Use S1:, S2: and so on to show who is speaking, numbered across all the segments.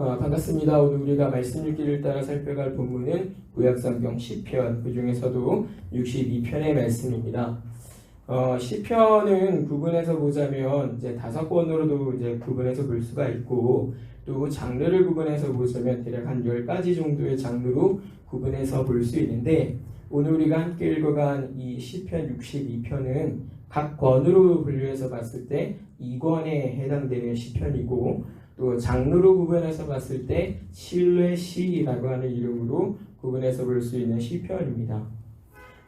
S1: 반갑습니다. 오늘 우리가 말씀 읽기를 따라 살펴갈 본문은 구약성경 시편, 그 중에서도 62편의 말씀입니다. 시편은 구분해서 보자면 이제 5권으로도 이제 구분해서 볼 수가 있고, 또 장르를 구분해서 보자면 대략 한 10가지 정도의 장르로 구분해서 볼 수 있는데, 오늘 우리가 함께 읽어간 이 시편 62편은 각 권으로 분류해서 봤을 때 2권에 해당되는 시편이고, 또 장르로 구분해서 봤을 때 신뢰시라고 하는 이름으로 구분해서 볼 수 있는 시편입니다.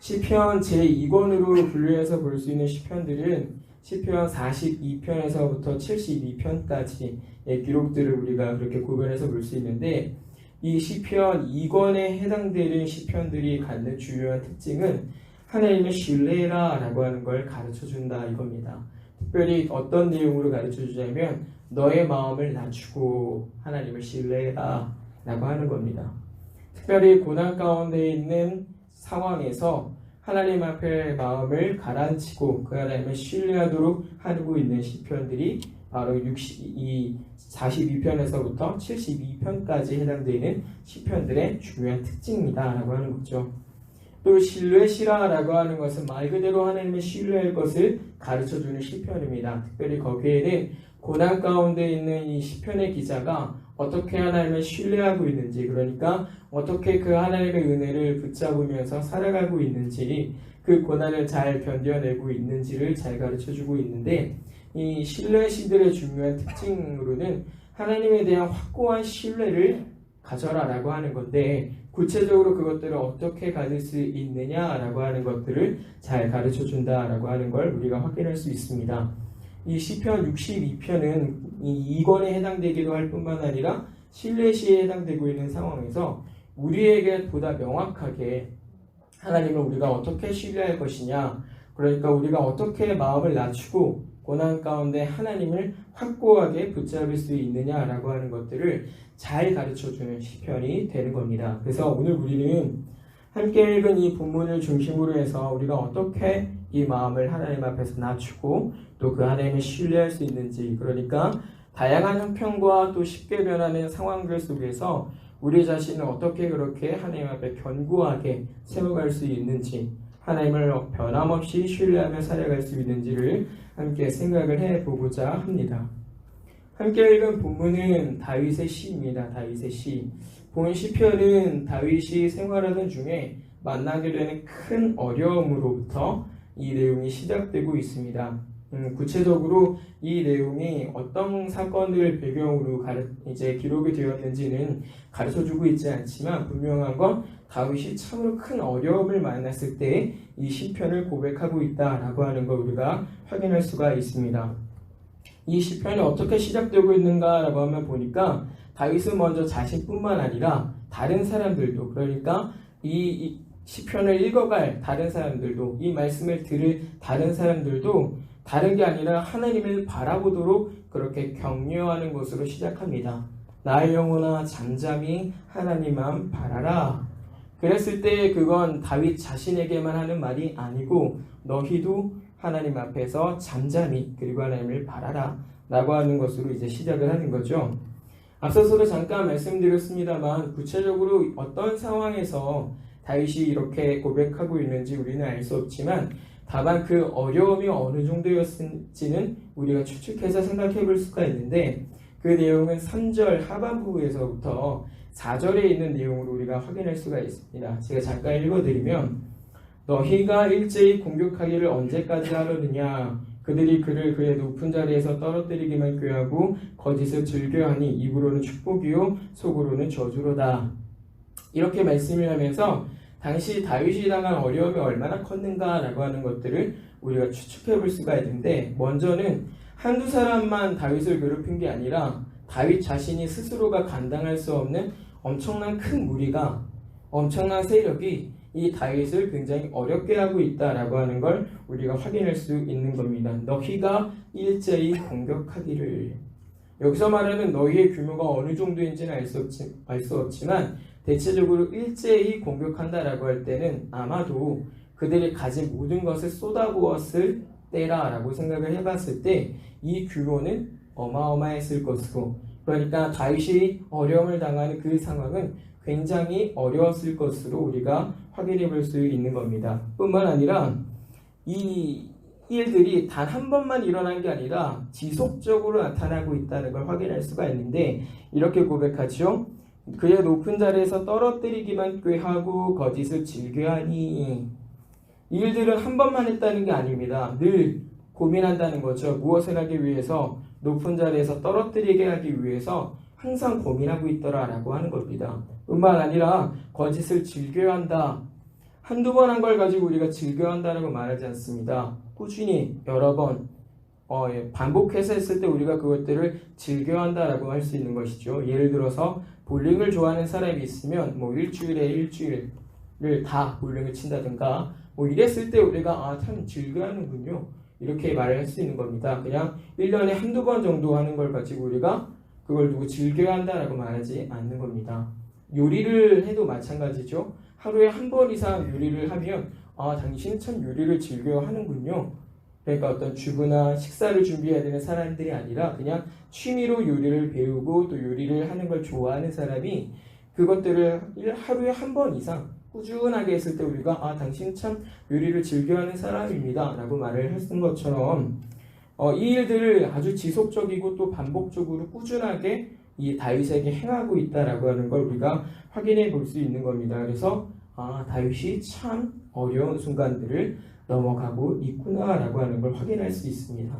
S1: 시편 제2권으로 분류해서 볼 수 있는 시편들은 시편 42편에서부터 72편까지의 기록들을 우리가 그렇게 구분해서 볼 수 있는데, 이 시편 2권에 해당되는 시편들이 갖는 주요한 특징은 하나님의 신뢰라라고 하는 걸 가르쳐준다 이겁니다. 특별히 어떤 내용으로 가르쳐주자면 너의 마음을 낮추고 하나님을 신뢰해라 라고 하는 겁니다. 특별히 고난 가운데 있는 상황에서 하나님 앞에 마음을 가라앉히고 그 하나님을 신뢰하도록 하고 있는 시편들이 바로 42편에서부터 72편까지 해당되는 시편들의 중요한 특징이다 라고 하는 거죠. 또 신뢰시라라고 하는 것은 말 그대로 하나님의 신뢰할 것을 가르쳐주는 시편입니다. 특별히 거기에는 고난 가운데 있는 이 시편의 기자가 어떻게 하나님을 신뢰하고 있는지, 그러니까 어떻게 그 하나님의 은혜를 붙잡으면서 살아가고 있는지, 그 고난을 잘 견뎌내고 있는지를 잘 가르쳐주고 있는데, 이 신뢰시들의 중요한 특징으로는 하나님에 대한 확고한 신뢰를 가져라라고 하는 건데, 구체적으로 그것들을 어떻게 가질 수 있느냐라고 하는 것들을 잘 가르쳐준다라고 하는 걸 우리가 확인할 수 있습니다. 이 시편 62편은 이 2권에 해당되기도 할 뿐만 아니라 신뢰시에 해당되고 있는 상황에서 우리에게 보다 명확하게 하나님을 우리가 어떻게 신뢰할 것이냐, 그러니까 우리가 어떻게 마음을 낮추고 고난 가운데 하나님을 확고하게 붙잡을 수 있느냐라고 하는 것들을 잘 가르쳐주는 시편이 되는 겁니다. 그래서 오늘 우리는 함께 읽은 이 본문을 중심으로 해서 우리가 어떻게 이 마음을 하나님 앞에서 낮추고 또 그 하나님을 신뢰할 수 있는지, 그러니까 다양한 형편과 또 쉽게 변하는 상황들 속에서 우리 자신을 어떻게 그렇게 하나님 앞에 견고하게 세워갈 수 있는지, 하나님을 변함없이 신뢰하며 살아갈 수 있는지를 함께 생각을 해보고자 합니다. 함께 읽은 본문은 다윗의 시입니다. 다윗의 시. 본 시편은 다윗이 생활하던 중에 만나게 되는 큰 어려움으로부터 이 내용이 시작되고 있습니다. 구체적으로 이 내용이 어떤 사건을 배경으로 이제 기록이 되었는지는 가르쳐주고 있지 않지만, 분명한 건 다윗이 참으로 큰 어려움을 만났을 때 이 시편을 고백하고 있다라고 하는 걸 우리가 확인할 수가 있습니다. 이 시편이 어떻게 시작되고 있는가라고 하면 보니까 다윗은 먼저 자신뿐만 아니라 다른 사람들도, 그러니까 이 시편을 읽어갈 다른 사람들도, 이 말씀을 들을 다른 사람들도 다른 게 아니라 하나님을 바라보도록 그렇게 격려하는 것으로 시작합니다. 나의 영혼아 잠잠히 하나님만 바라라. 그랬을 때 그건 다윗 자신에게만 하는 말이 아니고 너희도 하나님 앞에서 잠잠히 그리고 하나님을 바라라 라고 하는 것으로 이제 시작을 하는 거죠. 앞서서도 잠깐 말씀드렸습니다만 구체적으로 어떤 상황에서 다윗이 이렇게 고백하고 있는지 우리는 알 수 없지만, 다만 그 어려움이 어느 정도였는지는 우리가 추측해서 생각해 볼 수가 있는데, 그 내용은 3절 하반부에서부터 4절에 있는 내용으로 우리가 확인할 수가 있습니다. 제가 잠깐 읽어드리면, 너희가 일제히 공격하기를 언제까지 하려느냐, 그들이 그를 그의 높은 자리에서 떨어뜨리기만 꾀하고 거짓을 즐겨하니 입으로는 축복이요 속으로는 저주로다. 이렇게 말씀을 하면서 당시 다윗이 당한 어려움이 얼마나 컸는가라고 하는 것들을 우리가 추측해 볼 수가 있는데, 먼저는 한두 사람만 다윗을 괴롭힌 게 아니라 다윗 자신이 스스로가 감당할 수 없는 엄청난 큰 무리가, 엄청난 세력이 이 다윗을 굉장히 어렵게 하고 있다라고 하는 걸 우리가 확인할 수 있는 겁니다. 너희가 일제히 공격하기를. 여기서 말하는 너희의 규모가 어느 정도인지는 알 수 없지만 대체적으로 일제히 공격한다라고 할 때는 아마도 그들이 가진 모든 것을 쏟아부었을 때라라고 생각을 해봤을 때 이 규모는 어마어마했을 것으로, 그러니까 다윗이 어려움을 당하는 그 상황은 굉장히 어려웠을 것으로 우리가 확인해 볼 수 있는 겁니다. 뿐만 아니라 이 일들이 단 한 번만 일어난 게 아니라 지속적으로 나타나고 있다는 걸 확인할 수가 있는데 이렇게 고백하죠. 그의 높은 자리에서 떨어뜨리기만 꾀하고 거짓을 즐겨하니. 이 일들은 한 번만 했다는 게 아닙니다. 늘 고민한다는 거죠. 무엇을 하기 위해서? 높은 자리에서 떨어뜨리게 하기 위해서 항상 고민하고 있더라라고 하는 겁니다. 뿐만 아니라 거짓을 즐겨야 한다. 한두 번 한 걸 가지고 우리가 즐겨야 한다라고 말하지 않습니다. 꾸준히 여러 번 반복해서 했을 때 우리가 그것들을 즐겨야 한다라고 할 수 있는 것이죠. 예를 들어서 볼링을 좋아하는 사람이 있으면 일주일을 다 볼링을 친다든가 이랬을 때 우리가 참 즐겨하는군요. 이렇게 말을 할 수 있는 겁니다. 그냥 1년에 한두 번 정도 하는 걸 가지고 우리가 그걸 두고 즐겨야 한다라고 말하지 않는 겁니다. 요리를 해도 마찬가지죠. 하루에 한 번 이상 요리를 하면 당신은 참 요리를 즐겨 하는군요. 그러니까 어떤 주부나 식사를 준비해야 되는 사람들이 아니라 그냥 취미로 요리를 배우고 또 요리를 하는 걸 좋아하는 사람이 그것들을 하루에 한 번 이상 꾸준하게 했을 때 우리가 당신은 참 요리를 즐겨하는 사람입니다 라고 말을 했던 것처럼 이 일들을 아주 지속적이고 또 반복적으로 꾸준하게 이 다윗에게 행하고 있다라고 하는 걸 우리가 확인해 볼 수 있는 겁니다. 그래서 다윗이 참 어려운 순간들을 넘어가고 있구나라고 하는 걸 확인할 수 있습니다.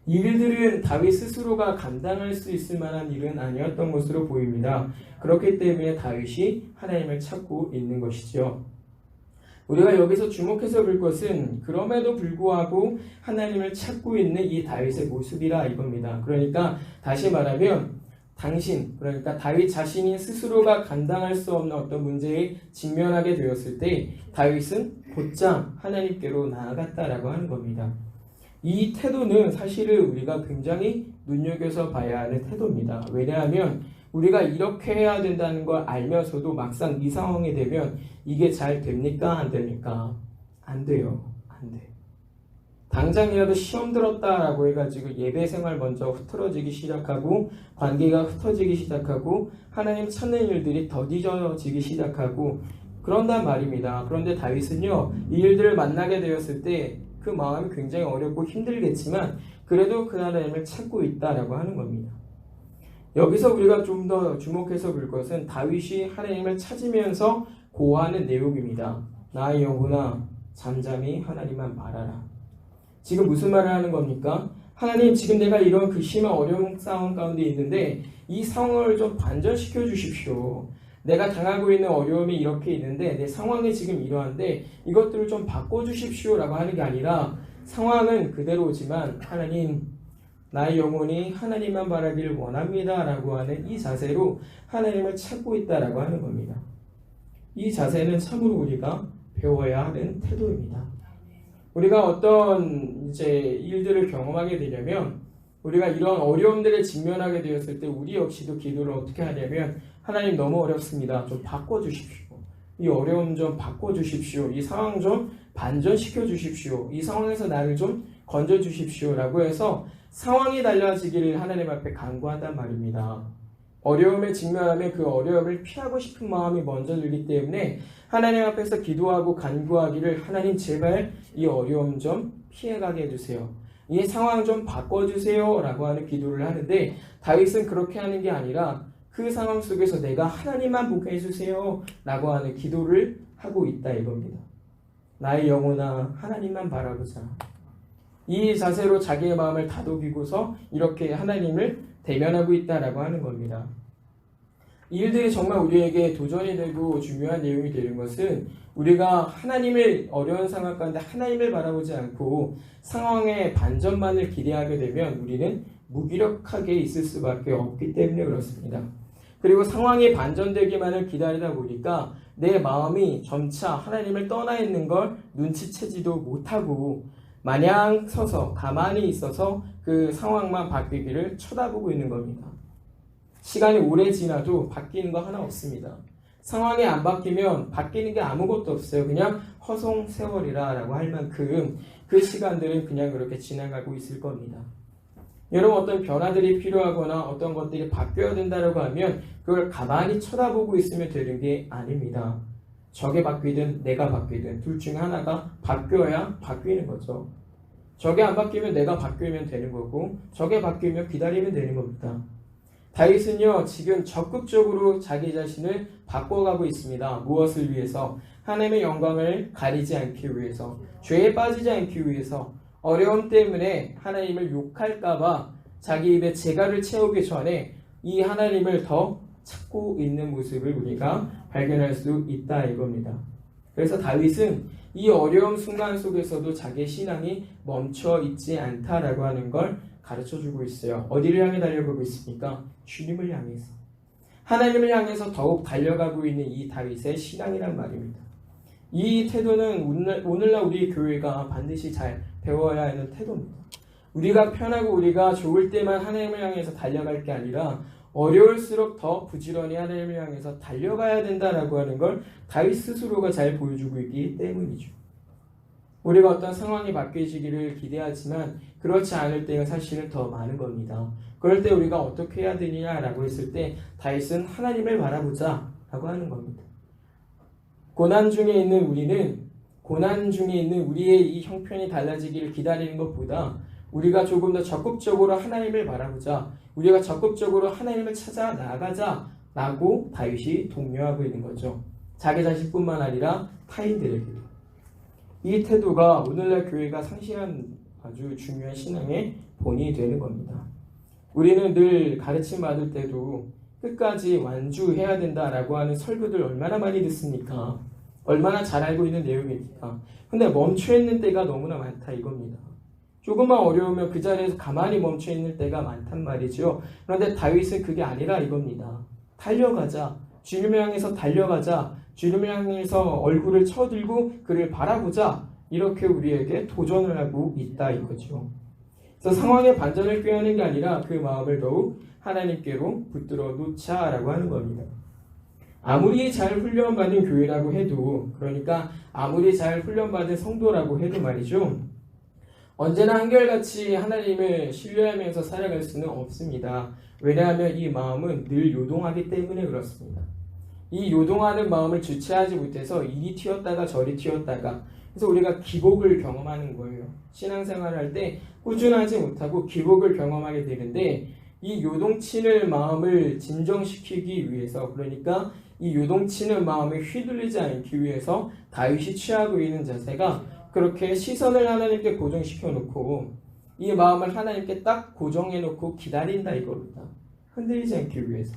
S1: 이 일들은 다윗 스스로가 감당할 수 있을 만한 일은 아니었던 것으로 보입니다. 그렇기 때문에 다윗이 하나님을 찾고 있는 것이죠. 우리가 여기서 주목해서 볼 것은 그럼에도 불구하고 하나님을 찾고 있는 이 다윗의 모습이라 이겁니다. 그러니까 다시 말하면 그러니까 다윗 자신이 스스로가 감당할 수 없는 어떤 문제에 직면하게 되었을 때 다윗은 곧장 하나님께로 나아갔다라고 하는 겁니다. 이 태도는 사실은 우리가 굉장히 눈여겨서 봐야 하는 태도입니다. 왜냐하면 우리가 이렇게 해야 된다는 걸 알면서도 막상 이 상황이 되면 이게 잘 됩니까? 안 됩니까? 안 돼요. 안 돼. 당장이라도 시험 들었다라고 해가지고 예배 생활 먼저 흐트러지기 시작하고 관계가 흩어지기 시작하고 하나님 찾는 일들이 더디져지기 시작하고 그런단 말입니다. 그런데 다윗은요, 이 일들을 만나게 되었을 때 그 마음이 굉장히 어렵고 힘들겠지만 그래도 그 하나님을 찾고 있다라고 하는 겁니다. 여기서 우리가 좀 더 주목해서 볼 것은 다윗이 하나님을 찾으면서 고하는 내용입니다. 나의 영혼아 잠잠히 하나님만 바라라. 지금 무슨 말을 하는 겁니까? 하나님, 지금 내가 이런 그 심한 어려운 상황 가운데 있는데 이 상황을 좀 반전시켜 주십시오. 내가 당하고 있는 어려움이 이렇게 있는데 내 상황이 지금 이러한데 이것들을 좀 바꿔주십시오 라고 하는 게 아니라 상황은 그대로지만 하나님, 나의 영혼이 하나님만 바라기를 원합니다 라고 하는 이 자세로 하나님을 찾고 있다라고 하는 겁니다. 이 자세는 참으로 우리가 배워야 하는 태도입니다. 우리가 어떤 일들을 경험하게 되려면 우리가 이런 어려움들에 직면하게 되었을 때 우리 역시도 기도를 어떻게 하냐면 하나님 너무 어렵습니다. 좀 바꿔주십시오. 이 어려움 좀 바꿔주십시오. 이 상황 좀 반전시켜 주십시오. 이 상황에서 나를 좀 건져주십시오 라고 해서 상황이 달라지기를 하나님 앞에 간구한단 말입니다. 어려움에 직면하면 그 어려움을 피하고 싶은 마음이 먼저 들기 때문에 하나님 앞에서 기도하고 간구하기를 하나님 제발 이 어려움 좀 피해가게 해주세요. 이 상황 좀 바꿔주세요 라고 하는 기도를 하는데 다윗은 그렇게 하는 게 아니라 그 상황 속에서 내가 하나님만 보게 해주세요 라고 하는 기도를 하고 있다 이겁니다. 나의 영혼아 하나님만 바라보자. 이 자세로 자기의 마음을 다독이고서 이렇게 하나님을 대면하고 있다라고 하는 겁니다. 이 일들이 정말 우리에게 도전이 되고 중요한 내용이 되는 것은 우리가 하나님을 어려운 상황 가운데 하나님을 바라보지 않고 상황의 반전만을 기대하게 되면 우리는 무기력하게 있을 수밖에 없기 때문에 그렇습니다. 그리고 상황이 반전되기만을 기다리다 보니까 내 마음이 점차 하나님을 떠나 있는 걸 눈치채지도 못하고 마냥 서서 가만히 있어서 그 상황만 바뀌기를 쳐다보고 있는 겁니다. 시간이 오래 지나도 바뀌는 거 하나 없습니다. 상황이 안 바뀌면 바뀌는 게 아무것도 없어요. 그냥 허송세월이라 라고 할 만큼 그 시간들은 그냥 그렇게 지나가고 있을 겁니다. 여러분 어떤 변화들이 필요하거나 어떤 것들이 바뀌어야 된다고 하면 그걸 가만히 쳐다보고 있으면 되는 게 아닙니다. 저게 바뀌든 내가 바뀌든 둘 중에 하나가 바뀌어야 바뀌는 거죠. 저게 안 바뀌면 내가 바뀌면 되는 거고 저게 바뀌면 기다리면 되는 겁니다. 다윗은요 지금 적극적으로 자기 자신을 바꿔가고 있습니다. 무엇을 위해서? 하나님의 영광을 가리지 않기 위해서, 죄에 빠지지 않기 위해서, 어려움 때문에 하나님을 욕할까봐 자기 입에 재갈을 채우기 전에 이 하나님을 더 찾고 있는 모습을 우리가 발견할 수 있다 이겁니다. 그래서 다윗은 이 어려움 순간 속에서도 자기의 신앙이 멈춰 있지 않다라고 하는 걸 가르쳐주고 있어요. 어디를 향해 달려가고 있습니까? 주님을 향해서. 하나님을 향해서 더욱 달려가고 있는 이 다윗의 신앙이란 말입니다. 이 태도는 오늘날 우리 교회가 반드시 잘 배워야 하는 태도입니다. 우리가 편하고 우리가 좋을 때만 하나님을 향해서 달려갈 게 아니라 어려울수록 더 부지런히 하나님을 향해서 달려가야 된다라고 하는 걸 다윗 스스로가 잘 보여주고 있기 때문이죠. 우리가 어떤 상황이 바뀌어지기를 기대하지만 그렇지 않을 때가 사실은 더 많은 겁니다. 그럴 때 우리가 어떻게 해야 되느냐라고 했을 때 다윗은 하나님을 바라보자 라고 하는 겁니다. 고난 중에 있는 우리의 이 형편이 달라지기를 기다리는 것보다 우리가 조금 더 적극적으로 하나님을 바라보자, 우리가 적극적으로 하나님을 찾아 나가자 라고 다윗이 독려하고 있는 거죠. 자기 자신뿐만 아니라 타인들에게도. 이 태도가 오늘날 교회가 상실한 아주 중요한 신앙의 본이 되는 겁니다. 우리는 늘 가르침 받을 때도 끝까지 완주해야 된다라고 하는 설교들 얼마나 많이 듣습니까? 얼마나 잘 알고 있는 내용입니까? 근데 멈춰있는 때가 너무나 많다 이겁니다. 조금만 어려우면 그 자리에서 가만히 멈춰있는 때가 많단 말이죠. 그런데 다윗은 그게 아니라 이겁니다. 달려가자. 주님을 향해서 달려가자. 주님을 향해서 얼굴을 쳐들고 그를 바라보자. 이렇게 우리에게 도전을 하고 있다 이거죠. 그래서 상황의 반전을 꾀하는 게 아니라 그 마음을 더욱 하나님께로 붙들어 놓자라고 하는 겁니다. 아무리 잘 훈련받은 교회라고 해도, 그러니까 아무리 잘 훈련받은 성도라고 해도 말이죠, 언제나 한결같이 하나님을 신뢰하면서 살아갈 수는 없습니다. 왜냐하면 이 마음은 늘 요동하기 때문에 그렇습니다. 이 요동하는 마음을 주체하지 못해서 이리 튀었다가 저리 튀었다가, 그래서 우리가 기복을 경험하는 거예요. 신앙생활을 할 때 꾸준하지 못하고 기복을 경험하게 되는데, 이 요동치는 마음을 진정시키기 위해서, 그러니까 이 요동치는 마음을 휘둘리지 않기 위해서 다윗이 취하고 있는 자세가 그렇게 시선을 하나님께 고정시켜 놓고 이 마음을 하나님께 딱 고정해 놓고 기다린다 이겁니다. 흔들리지 않기 위해서.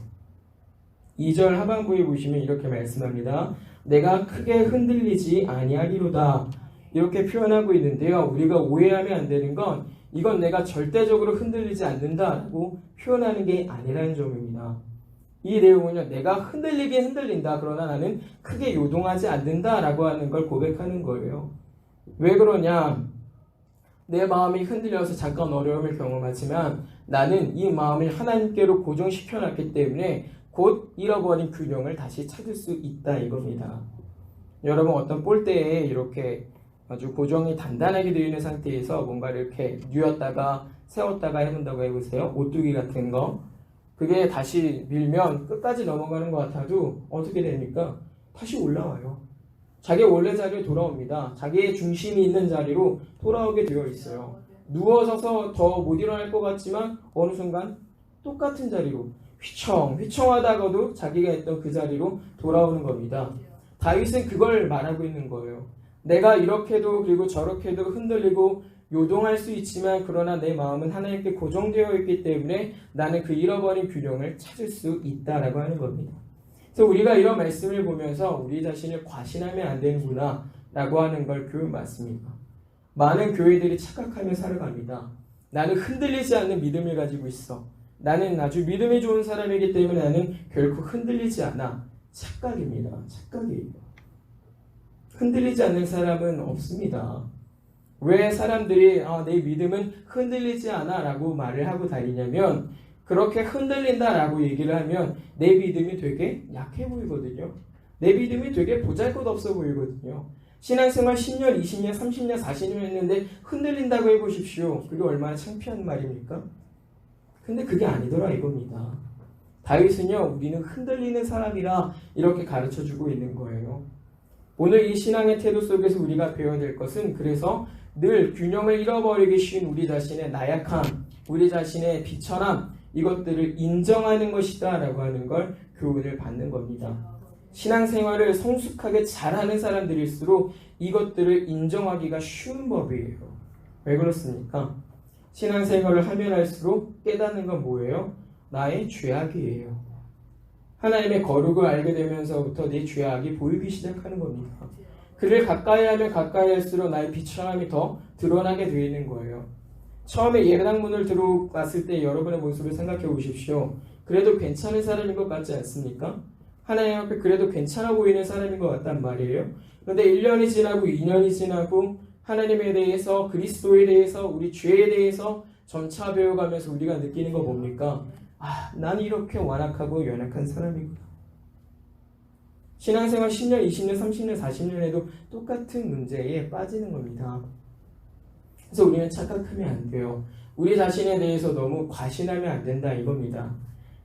S1: 2절 하반부에 보시면 이렇게 말씀합니다. 내가 크게 흔들리지 아니하리로다. 이렇게 표현하고 있는데요. 우리가 오해하면 안 되는 건 이건 내가 절대적으로 흔들리지 않는다라고 표현하는 게 아니라는 점입니다. 이 내용은요. 내가 흔들리긴 흔들린다. 그러나 나는 크게 요동하지 않는다라고 하는 걸 고백하는 거예요. 왜 그러냐? 내 마음이 흔들려서 잠깐 어려움을 경험하지만 나는 이 마음을 하나님께로 고정시켜 놨기 때문에 곧 잃어버린 균형을 다시 찾을 수 있다 이겁니다. 여러분 어떤 볼대에 이렇게 아주 고정이 단단하게 되어 있는 상태에서 뭔가를 이렇게 뉘었다가 세웠다가 해본다고 해보세요. 오뚜기 같은 거. 그게 다시 밀면 끝까지 넘어가는 것 같아도 어떻게 됩니까? 다시 올라와요. 자기 원래 자리로 돌아옵니다. 자기의 중심이 있는 자리로 돌아오게 되어 있어요. 누워서서 더 못 일어날 것 같지만 어느 순간 똑같은 자리로 휘청하다가도 자기가 있던 그 자리로 돌아오는 겁니다. 다윗은 그걸 말하고 있는 거예요. 내가 이렇게도 그리고 저렇게도 흔들리고 요동할 수 있지만 그러나 내 마음은 하나님께 고정되어 있기 때문에 나는 그 잃어버린 균형을 찾을 수 있다라고 하는 겁니다. 그래서 우리가 이런 말씀을 보면서 우리 자신을 과신하면 안 되는구나 라고 하는 걸 교훈 받습니다. 많은 교회들이 착각하며 살아갑니다. 나는 흔들리지 않는 믿음을 가지고 있어. 나는 아주 믿음이 좋은 사람이기 때문에 나는 결코 흔들리지 않아. 착각입니다. 착각이에요. 흔들리지 않는 사람은 없습니다. 왜 사람들이 내 믿음은 흔들리지 않아 라고 말을 하고 다니냐면 그렇게 흔들린다 라고 얘기를 하면 내 믿음이 되게 약해 보이거든요. 내 믿음이 되게 보잘것없어 보이거든요. 신앙생활 10년, 20년, 30년, 40년 했는데 흔들린다고 해보십시오. 그게 얼마나 창피한 말입니까? 근데 그게 아니더라 이겁니다. 다윗은요, 우리는 흔들리는 사람이라 이렇게 가르쳐주고 있는 거예요. 오늘 이 신앙의 태도 속에서 우리가 배워야 될 것은 그래서 늘 균형을 잃어버리기 쉬운 우리 자신의 나약함, 우리 자신의 비천함, 이것들을 인정하는 것이다 라고 하는 걸 교훈을 받는 겁니다. 신앙생활을 성숙하게 잘하는 사람들일수록 이것들을 인정하기가 쉬운 법이에요. 왜 그렇습니까? 신앙생활을 하면 할수록 깨닫는 건 뭐예요? 나의 죄악이에요. 하나님의 거룩을 알게 되면서부터 내 죄악이 보이기 시작하는 겁니다. 그를 가까이 하면 가까이 할수록 나의 비천함이 더 드러나게 되어 있는 거예요. 처음에 예배당문을 들어왔을 때 여러분의 모습을 생각해 보십시오. 그래도 괜찮은 사람인 것 같지 않습니까? 하나님 앞에 그래도 괜찮아 보이는 사람인 것 같단 말이에요. 그런데 1년이 지나고 2년이 지나고 하나님에 대해서, 그리스도에 대해서, 우리 죄에 대해서 점차 배워가면서 우리가 느끼는 거 뭡니까? 난 이렇게 완악하고 연약한 사람이구나. 신앙생활 10년, 20년, 30년, 40년에도 똑같은 문제에 빠지는 겁니다. 그래서 우리는 착각하면 안 돼요. 우리 자신에 대해서 너무 과신하면 안 된다 이겁니다.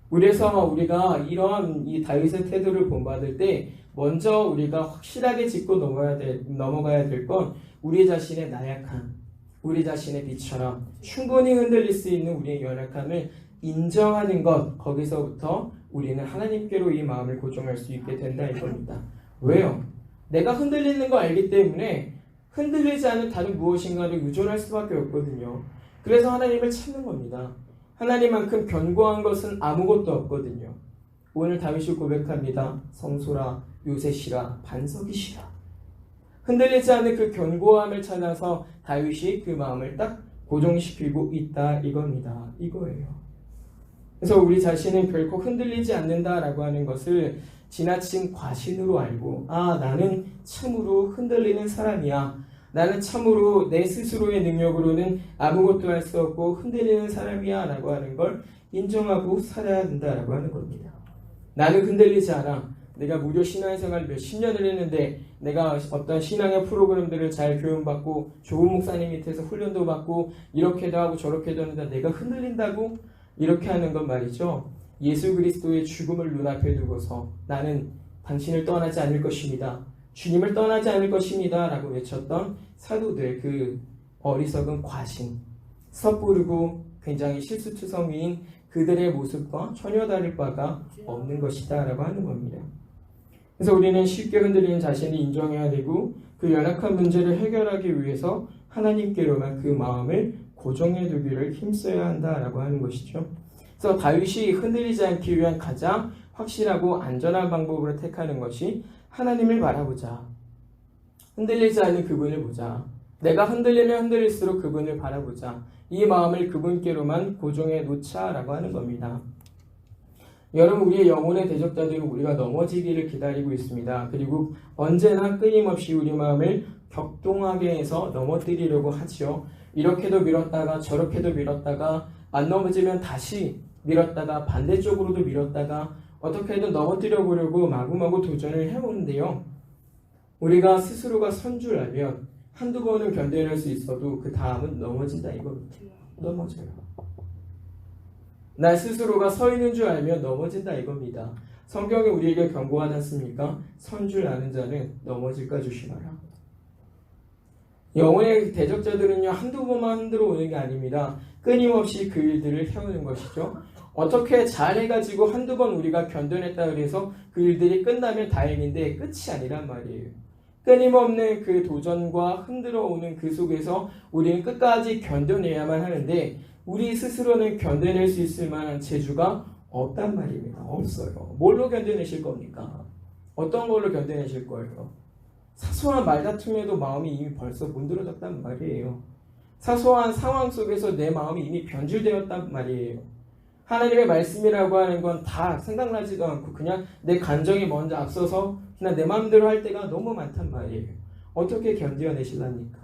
S1: 그래서 우리가 이런 이 다윗의 태도를 본받을 때 먼저 우리가 확실하게 짚고 넘어가야 될 건 우리 자신의 나약함, 우리 자신의 비천함, 충분히 흔들릴 수 있는 우리의 연약함을 인정하는 것, 거기서부터 우리는 하나님께로 이 마음을 고정할 수 있게 된다 이겁니다. 왜요? 내가 흔들리는 거 알기 때문에 흔들리지 않는 다른 무엇인가를 의존할 수밖에 없거든요. 그래서 하나님을 찾는 겁니다. 하나님만큼 견고한 것은 아무것도 없거든요. 오늘 다윗이 고백합니다. 성소라, 요새시라, 반석이시라. 흔들리지 않는 그 견고함을 찾아서 다윗이 그 마음을 딱 고정시키고 있다 이겁니다. 이거예요. 그래서 우리 자신은 결코 흔들리지 않는다라고 하는 것을 지나친 과신으로 알고 나는 참으로 흔들리는 사람이야. 나는 참으로 내 스스로의 능력으로는 아무것도 할 수 없고 흔들리는 사람이야 라고 하는 걸 인정하고 살아야 된다라고 하는 겁니다. 나는 흔들리지 않아. 내가 무료 신앙생활 몇십 년을 했는데 내가 어떤 신앙의 프로그램들을 잘 교훈받고 좋은 목사님 밑에서 훈련도 받고 이렇게도 하고 저렇게도 하는데 내가 흔들린다고? 이렇게 하는 건 말이죠. 예수 그리스도의 죽음을 눈앞에 두고서 나는 당신을 떠나지 않을 것입니다. 주님을 떠나지 않을 것입니다. 라고 외쳤던 사도들 그 어리석은 과신, 섣부르고 굉장히 실수투성이인 그들의 모습과 전혀 다를 바가 없는 것이다 라고 하는 겁니다. 그래서 우리는 쉽게 흔들리는 자신을 인정해야 되고 그 연약한 문제를 해결하기 위해서 하나님께로만 그 마음을 고정해 두기를 힘써야 한다라고 하는 것이죠. 그래서 다윗이 흔들리지 않기 위한 가장 확실하고 안전한 방법으로 택하는 것이 하나님을 바라보자. 흔들리지 않는 그분을 보자. 내가 흔들리면 흔들릴수록 그분을 바라보자. 이 마음을 그분께로만 고정해 놓자라고 하는 겁니다. 여러분, 우리의 영혼의 대적자들은 우리가 넘어지기를 기다리고 있습니다. 그리고 언제나 끊임없이 우리 마음을 격동하게 해서 넘어뜨리려고 하지요. 이렇게도 밀었다가 저렇게도 밀었다가 안 넘어지면 다시 밀었다가 반대쪽으로도 밀었다가 어떻게든 넘어뜨려 보려고 마구마구 도전을 해오는데요. 우리가 스스로가 선 줄 알면 한두 번은 견뎌낼 수 있어도 그 다음은 넘어진다 이겁니다. 넘어져요. 나 스스로가 서 있는 줄 알면 넘어진다 이겁니다. 성경이 우리에게 경고하지 않습니까? 선 줄 아는 자는 넘어질까 조심하라. 영혼의 대적자들은요, 한두 번만 흔들어 오는 게 아닙니다. 끊임없이 그 일들을 해오는 것이죠. 어떻게 잘 해가지고 한두 번 우리가 견뎌냈다 그래서 그 일들이 끝나면 다행인데 끝이 아니란 말이에요. 끊임없는 그 도전과 흔들어 오는 그 속에서 우리는 끝까지 견뎌내야만 하는데 우리 스스로는 견뎌낼 수 있을 만한 재주가 없단 말입니다. 없어요. 뭘로 견뎌내실 겁니까? 어떤 걸로 견뎌내실 거예요? 사소한 말다툼에도 마음이 이미 벌써 문드러졌단 말이에요. 사소한 상황 속에서 내 마음이 이미 변질되었단 말이에요. 하나님의 말씀이라고 하는 건 다 생각나지도 않고 그냥 내 감정이 먼저 앞서서 그냥 내 마음대로 할 때가 너무 많단 말이에요. 어떻게 견뎌내실랍니까?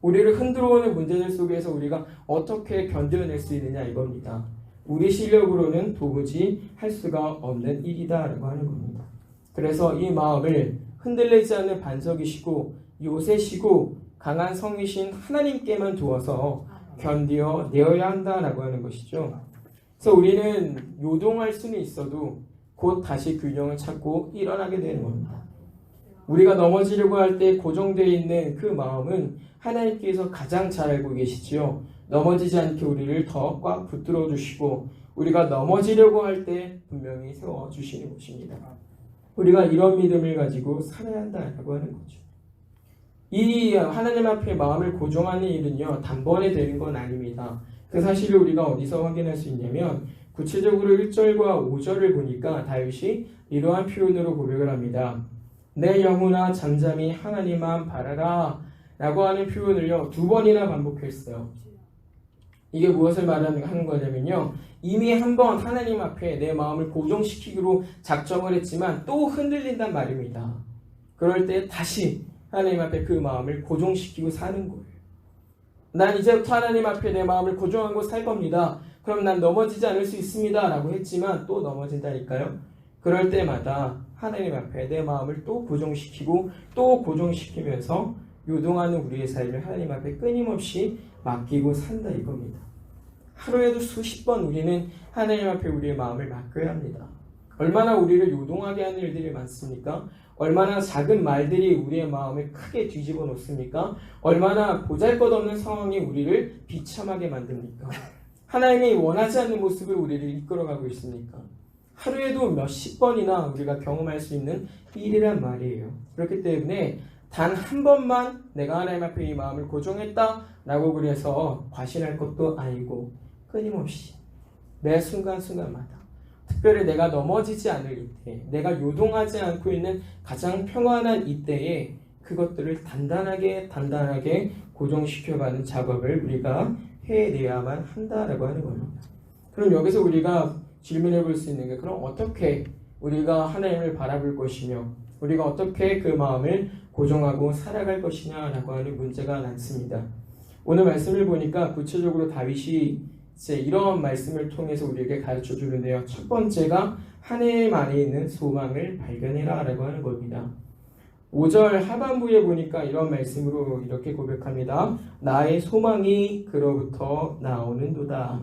S1: 우리를 흔들어오는 문제들 속에서 우리가 어떻게 견뎌낼 수 있느냐 이겁니다. 우리 실력으로는 도무지 할 수가 없는 일이다라고 하는 겁니다. 그래서 이 마음을 흔들리지 않는 반석이시고 요새시고 강한 성이신 하나님께만 두어서 견뎌내어야 한다라고 하는 것이죠. 그래서 우리는 요동할 수는 있어도 곧 다시 균형을 찾고 일어나게 되는 겁니다. 우리가 넘어지려고 할 때 고정되어 있는 그 마음은 하나님께서 가장 잘 알고 계시지요. 넘어지지 않게 우리를 더 꽉 붙들어 주시고 우리가 넘어지려고 할 때 분명히 세워주시는 것입니다. 우리가 이런 믿음을 가지고 살아야 한다라고 하는 거죠. 이 하나님 앞에 마음을 고정하는 일은요, 단번에 되는 건 아닙니다. 그 사실을 우리가 어디서 확인할 수 있냐면 구체적으로 1절과 5절을 보니까 다윗이 이러한 표현으로 고백을 합니다. 내 영혼아 잠잠히 하나님만 바라라 라고 하는 표현을요 2번이나 반복했어요. 이게 무엇을 말하는 거냐면요, 이미 한번 하나님 앞에 내 마음을 고정시키기로 작정을 했지만 또 흔들린단 말입니다. 그럴 때 다시 하나님 앞에 그 마음을 고정시키고 사는 거예요. 난 이제부터 하나님 앞에 내 마음을 고정하고 살 겁니다. 그럼 난 넘어지지 않을 수 있습니다 라고 했지만 또 넘어진다니까요. 그럴 때마다 하나님 앞에 내 마음을 또 고정시키고 또 고정시키면서 요동하는 우리의 삶을 하나님 앞에 끊임없이 맡기고 산다 이겁니다. 하루에도 수십 번 우리는 하나님 앞에 우리의 마음을 맡겨야 합니다. 얼마나 우리를 요동하게 하는 일들이 많습니까? 얼마나 작은 말들이 우리의 마음을 크게 뒤집어 놓습니까? 얼마나 보잘것없는 상황이 우리를 비참하게 만듭니까? 하나님이 원하지 않는 모습을 우리를 이끌어가고 있습니까? 하루에도 몇십 번이나 우리가 경험할 수 있는 일이란 말이에요. 그렇기 때문에 단 한 번만 내가 하나님 앞에 이 마음을 고정했다라고 그래서 과신할 것도 아니고 끊임없이 매 순간순간마다 특별히 내가 넘어지지 않을 이때, 내가 요동하지 않고 있는 가장 평안한 이때에 그것들을 단단하게 고정시켜가는 작업을 우리가 해내야만 한다라고 하는 겁니다. 그럼 여기서 우리가 질문해 볼 수 있는 게, 그럼 어떻게 우리가 하나님을 바라볼 것이며 우리가 어떻게 그 마음을 고정하고 살아갈 것이냐라고 하는 문제가 많습니다. 오늘 말씀을 보니까 구체적으로 다윗이 이제 이런 말씀을 통해서 우리에게 가르쳐 주는데요. 첫 번째가 하나님 안에 있는 소망을 발견해라 라고 하는 겁니다. 5절 하반부에 보니까 이런 말씀으로 이렇게 고백합니다. 나의 소망이 그로부터 나오는도다.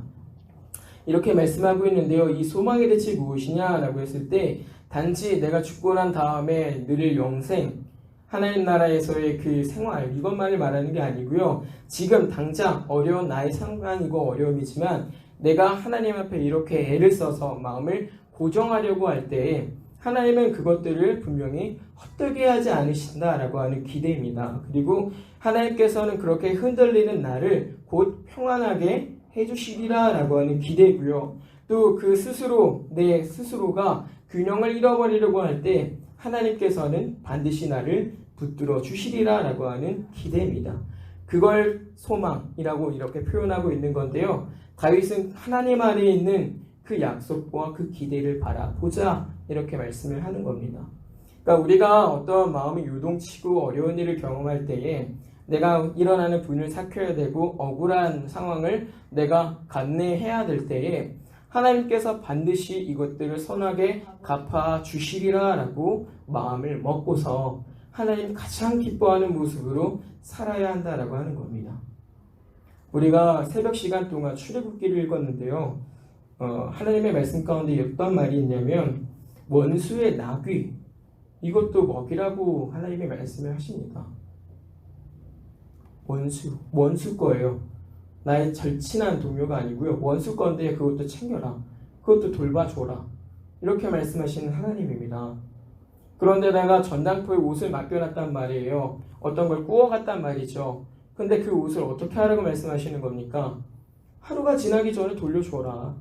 S1: 이렇게 말씀하고 있는데요. 이 소망이 대체 무엇이냐라고 했을 때 단지 내가 죽고 난 다음에 누릴 영생, 하나님 나라에서의 그 생활, 이것만을 말하는 게 아니고요. 지금 당장 어려운 나의 상황이고 어려움이지만 내가 하나님 앞에 이렇게 애를 써서 마음을 고정하려고 할 때 하나님은 그것들을 분명히 헛되게 하지 않으신다라고 하는 기대입니다. 그리고 하나님께서는 그렇게 흔들리는 나를 곧 평안하게 해주시리라 라고 하는 기대고요. 또 그 스스로, 내 스스로가 균형을 잃어버리려고 할 때 하나님께서는 반드시 나를 붙들어 주시리라 라고 하는 기대입니다. 그걸 소망이라고 이렇게 표현하고 있는 건데요. 다윗은 하나님 안에 있는 그 약속과 그 기대를 바라보자 이렇게 말씀을 하는 겁니다. 그러니까 우리가 어떤 마음이 요동치고 어려운 일을 경험할 때에 내가 일어나는 분을 삭혀야 되고 억울한 상황을 내가 감내해야 될 때에 하나님께서 반드시 이것들을 선하게 갚아 주시리라 라고 마음을 먹고서 하나님 가장 기뻐하는 모습으로 살아야 한다라고 하는 겁니다. 우리가 새벽 시간 동안 출애굽기를 읽었는데요. 하나님의 말씀 가운데 어떤 말이 있냐면 원수의 나귀, 이것도 먹이라고 하나님의 말씀을 하십니다. 원수 거예요. 나의 절친한 동료가 아니고요. 원수 건데 그것도 챙겨라. 그것도 돌봐줘라. 이렇게 말씀하시는 하나님입니다. 그런데다가 전당포에 옷을 맡겨놨단 말이에요. 어떤 걸 구워갔단 말이죠. 근데 그 옷을 어떻게 하라고 말씀하시는 겁니까? 하루가 지나기 전에 돌려줘라.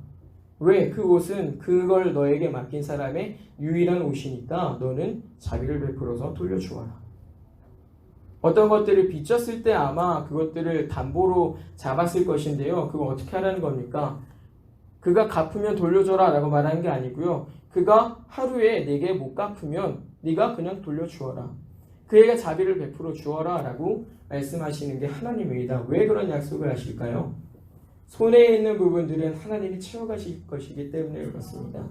S1: 왜? 그 옷은 그걸 너에게 맡긴 사람의 유일한 옷이니까 너는 자비를 베풀어서 돌려주어라. 어떤 것들을 빚졌을 때 아마 그것들을 담보로 잡았을 것인데요. 그거 어떻게 하라는 겁니까? 그가 갚으면 돌려줘라 라고 말하는 게 아니고요. 그가 하루에 내게 못 갚으면 네가 그냥 돌려주어라. 그에게 자비를 베풀어 주어라 라고 말씀하시는 게 하나님입니다. 왜 그런 약속을 하실까요? 손에 있는 부분들은 하나님이 채워가실 것이기 때문에 그렇습니다.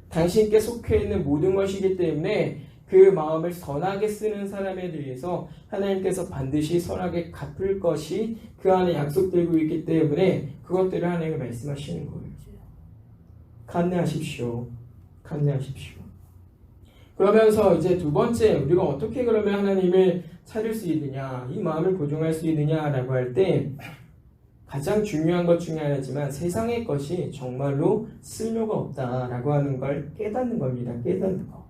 S1: 당신께 속해 있는 모든 것이기 때문에 그 마음을 선하게 쓰는 사람에 대해서 하나님께서 반드시 선하게 갚을 것이 그 안에 약속되고 있기 때문에 그것들을 하나님이 말씀하시는 거예요. 감내하십시오. 감내하십시오. 그러면서 이제 두 번째, 우리가 어떻게 그러면 하나님을 찾을 수 있느냐, 이 마음을 고정할 수 있느냐라고 할 때 가장 중요한 것 중에 하나지만 세상의 것이 정말로 쓸모가 없다라고 하는 걸 깨닫는 겁니다. 깨닫는 거.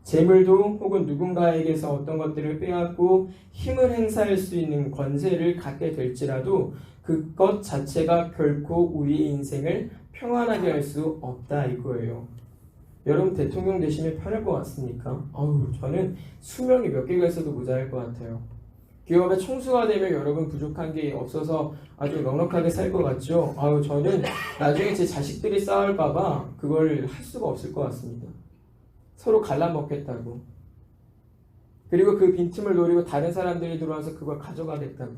S1: 재물도 혹은 누군가에게서 어떤 것들을 빼앗고 힘을 행사할 수 있는 권세를 갖게 될지라도 그것 자체가 결코 우리의 인생을 평안하게 할 수 없다 이거예요. 여러분 대통령 되시면 편할 것 같습니까? 저는 수명이 몇 개가 있어도 모자랄 것 같아요. 기업의 총수가 되면 여러분 부족한 게 없어서 아주 넉넉하게 살 것 같죠? 저는 나중에 제 자식들이 싸울까봐 그걸 할 수가 없을 것 같습니다. 서로 갈라먹겠다고. 그리고 그 빈틈을 노리고 다른 사람들이 들어와서 그걸 가져가겠다고.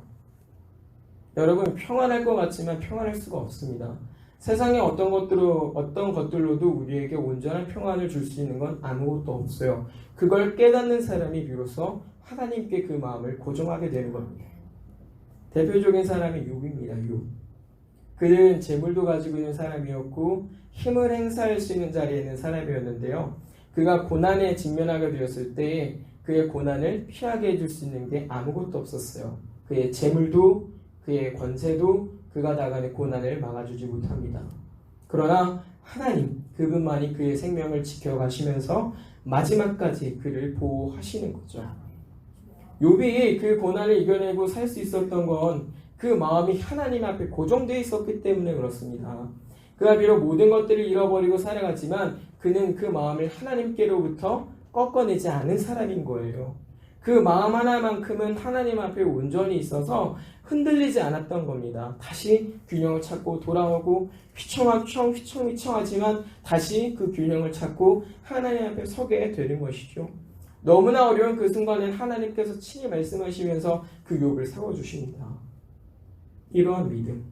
S1: 여러분 평안할 것 같지만 평안할 수가 없습니다. 세상의 어떤 것들로도 우리에게 온전한 평안을 줄 수 있는 건 아무것도 없어요. 그걸 깨닫는 사람이 비로소 하나님께 그 마음을 고정하게 되는 겁니다. 대표적인 사람이 욥입니다. 욥. 그는 재물도 가지고 있는 사람이었고 힘을 행사할 수 있는 자리에 있는 사람이었는데요. 그가 고난에 직면하게 되었을 때 그의 고난을 피하게 해줄 수 있는 게 아무것도 없었어요. 그의 재물도 그의 권세도 그가 당하는 고난을 막아주지 못합니다. 그러나 하나님, 그분만이 그의 생명을 지켜가시면서 마지막까지 그를 보호하시는 거죠. 욥이 그 고난을 이겨내고 살 수 있었던 건 그 마음이 하나님 앞에 고정되어 있었기 때문에 그렇습니다. 그가 비록 모든 것들을 잃어버리고 살아갔지만 그는 그 마음을 하나님께로부터 꺾어내지 않은 사람인 거예요. 그 마음 하나만큼은 하나님 앞에 온전히 있어서 흔들리지 않았던 겁니다. 다시 균형을 찾고 돌아오고 휘청하지만 다시 그 균형을 찾고 하나님 앞에 서게 되는 것이죠. 너무나 어려운 그 순간엔 하나님께서 친히 말씀하시면서 그 욥을 세워주십니다. 이러한 믿음.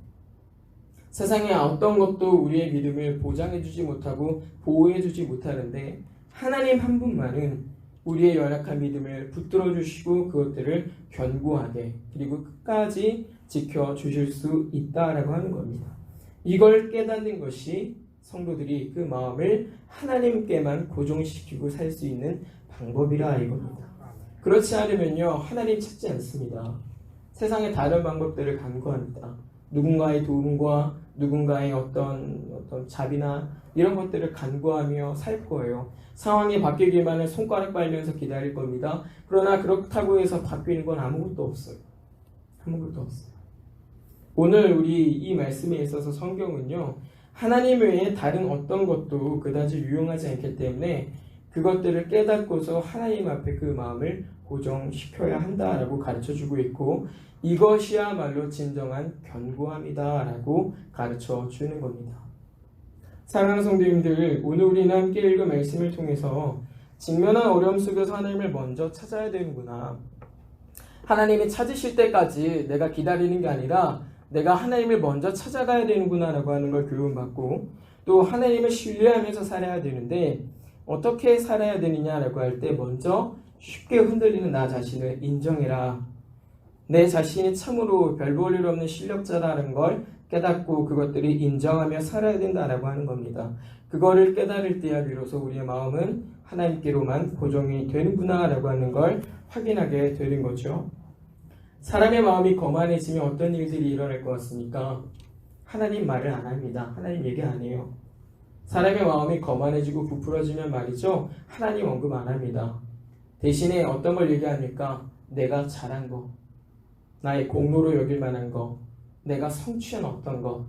S1: 세상의 어떤 것도 우리의 믿음을 보장해주지 못하고 보호해주지 못하는데 하나님 한 분만은 우리의 연약한 믿음을 붙들어주시고 그것들을 견고하게 그리고 끝까지 지켜주실 수 있다라고 하는 겁니다. 이걸 깨닫는 것이 성도들이 그 마음을 하나님께만 고정시키고 살 수 있는 방법이라 이겁니다. 그렇지 않으면요 하나님 찾지 않습니다. 세상의 다른 방법들을 간구합니다. 누군가의 도움과 누군가의 어떤 자비나 이런 것들을 간구하며 살 거예요. 상황이 바뀌기만을 손가락 빨면서 기다릴 겁니다. 그러나 그렇다고 해서 바뀌는 건 아무것도 없어요. 아무것도 없어요. 오늘 우리 이 말씀에 있어서 성경은요 하나님 외에 다른 어떤 것도 그다지 유용하지 않기 때문에 그것들을 깨닫고서 하나님 앞에 그 마음을 고정시켜야 한다라고 가르쳐주고 있고 이것이야말로 진정한 견고함이다라고 가르쳐주는 겁니다. 사랑하는 성도님들, 오늘 우리는 함께 읽은 말씀을 통해서 직면한 어려움 속에서 하나님을 먼저 찾아야 되는구나. 하나님이 찾으실 때까지 내가 기다리는 게 아니라 내가 하나님을 먼저 찾아가야 되는구나 라고 하는 걸 교훈받고 또 하나님을 신뢰하면서 살아야 되는데 어떻게 살아야 되느냐라고 할 때 먼저 쉽게 흔들리는 나 자신을 인정해라. 내 자신이 참으로 별 볼 일 없는 실력자라는 걸 깨닫고 그것들을 인정하며 살아야 된다라고 하는 겁니다. 그거를 깨달을 때야 비로소 우리의 마음은 하나님께로만 고정이 되는구나 라고 하는 걸 확인하게 되는 거죠. 사람의 마음이 거만해지면 어떤 일들이 일어날 것 같습니까? 하나님 말을 안 합니다. 하나님 얘기 안 해요. 사람의 마음이 거만해지고 부풀어지면 말이죠. 하나님 언급 안 합니다. 대신에 어떤 걸 얘기합니까? 내가 잘한 거, 나의 공로로 여길 만한 거, 내가 성취한 어떤 것.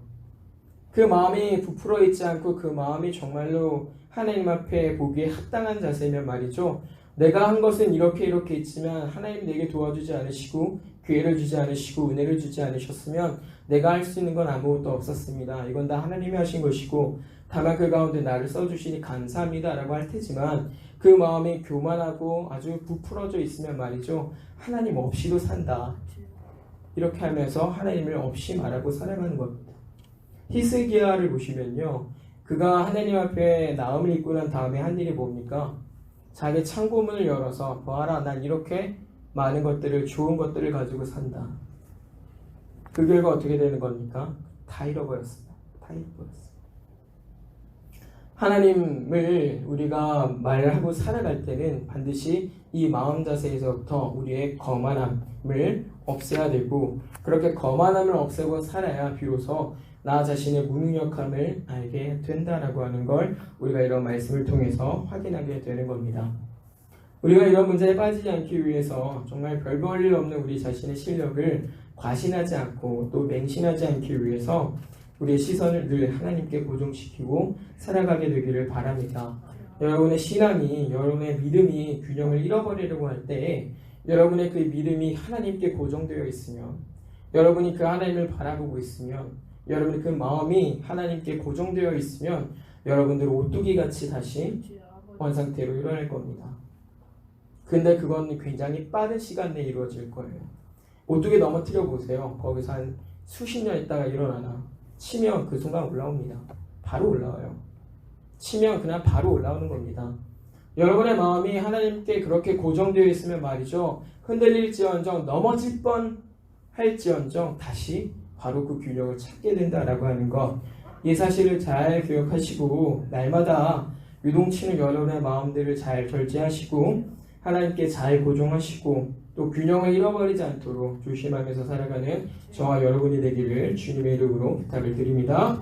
S1: 그 마음이 부풀어 있지 않고 그 마음이 정말로 하나님 앞에 보기에 합당한 자세면 말이죠. 내가 한 것은 이렇게 있지만 하나님 내게 도와주지 않으시고 기회를 주지 않으시고 은혜를 주지 않으셨으면 내가 할 수 있는 건 아무것도 없었습니다. 이건 다 하나님이 하신 것이고 다만 그 가운데 나를 써주시니 감사합니다 라고 할 테지만 그 마음이 교만하고 아주 부풀어져 있으면 말이죠. 하나님 없이도 산다. 이렇게 하면서 하나님을 없이 말하고 살아가는 겁니다. 히스기야를 보시면요. 그가 하나님 앞에 나음을 입고 난 다음에 한 일이 뭡니까? 자기 창고문을 열어서 보아라 난 이렇게 많은 것들을 좋은 것들을 가지고 산다. 그 결과 어떻게 되는 겁니까? 다 잃어버렸습니다. 다 잃어버렸어요. 하나님을 우리가 말하고 살아갈 때는 반드시 이 마음 자세에서부터 우리의 거만함을 없애야 되고, 그렇게 거만함을 없애고 살아야 비로소 나 자신의 무능력함을 알게 된다라고 하는 걸 우리가 이런 말씀을 통해서 확인하게 되는 겁니다. 우리가 이런 문제에 빠지지 않기 위해서 정말 별 볼 일 없는 우리 자신의 실력을 과신하지 않고 또 맹신하지 않기 위해서 우리의 시선을 늘 하나님께 고정시키고 살아가게 되기를 바랍니다. 여러분의 신앙이, 여러분의 믿음이 균형을 잃어버리려고 할 때 여러분의 그 믿음이 하나님께 고정되어 있으면, 여러분이 그 하나님을 바라보고 있으면, 여러분의 그 마음이 하나님께 고정되어 있으면 여러분들 오뚜기같이 다시 원상태로 일어날 겁니다. 근데 그건 굉장히 빠른 시간 내에 이루어질 거예요. 오뚜기 넘어뜨려 보세요. 거기서 한 수십 년 있다가 일어나나 치면 그 순간 올라옵니다. 바로 올라와요. 치면 그냥 바로 올라오는 겁니다. 여러분의 마음이 하나님께 그렇게 고정되어 있으면 말이죠, 흔들릴지언정 넘어질 뻔 할지언정 다시 바로 그 균형을 찾게 된다라고 하는 것, 이 사실을 잘 기억하시고 날마다 유동치는 여러분의 마음들을 잘 절제하시고 하나님께 잘 고정하시고 또 균형을 잃어버리지 않도록 조심하면서 살아가는 저와 여러분이 되기를 주님의 이름으로 부탁을 드립니다.